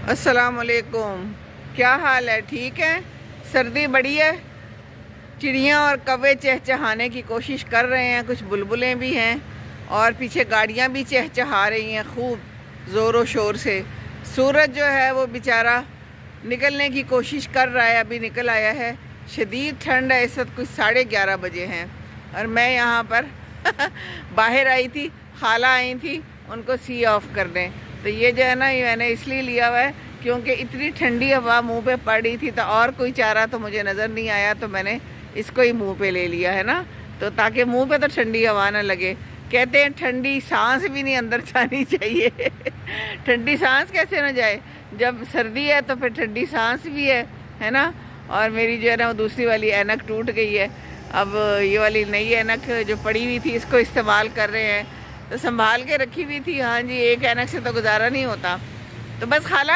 अस्सलाम वालेकुम। क्या हाल है? ठीक है? सर्दी बड़ी है, चिड़ियाँ और कौवे चहचहाने की कोशिश कर रहे हैं, कुछ बुलबुलें भी हैं और पीछे गाड़ियाँ भी चहचहा रही हैं खूब ज़ोर शोर से। सूरज जो है वो बेचारा निकलने की कोशिश कर रहा है, अभी निकल आया है। शदीद ठंड है, इस वक्त कुछ 11:30 बजे हैं और मैं यहाँ पर बाहर आई थी, खाला आई थी उनको सी ऑफ करने। तो ये जो है ना, ये मैंने इसलिए लिया हुआ है क्योंकि इतनी ठंडी हवा मुंह पे पड़ रही थी, तो और कोई चारा तो मुझे नज़र नहीं आया, तो मैंने इसको ही मुंह पे ले लिया है ना, तो ताकि मुंह पे तो ठंडी हवा ना लगे। कहते हैं ठंडी सांस भी नहीं अंदर जानी चाहिए ठंडी सांस कैसे ना जाए? जब सर्दी है तो फिर ठंडी सांस भी है ना। और मेरी जो है ना वो दूसरी वाली ऐनक टूट गई है, अब ये वाली नई ऐनक जो पड़ी हुई थी इसको इस्तेमाल कर रहे हैं, तो संभाल के रखी हुई थी। हाँ जी, एक ऐनक से तो गुजारा नहीं होता। तो बस खाला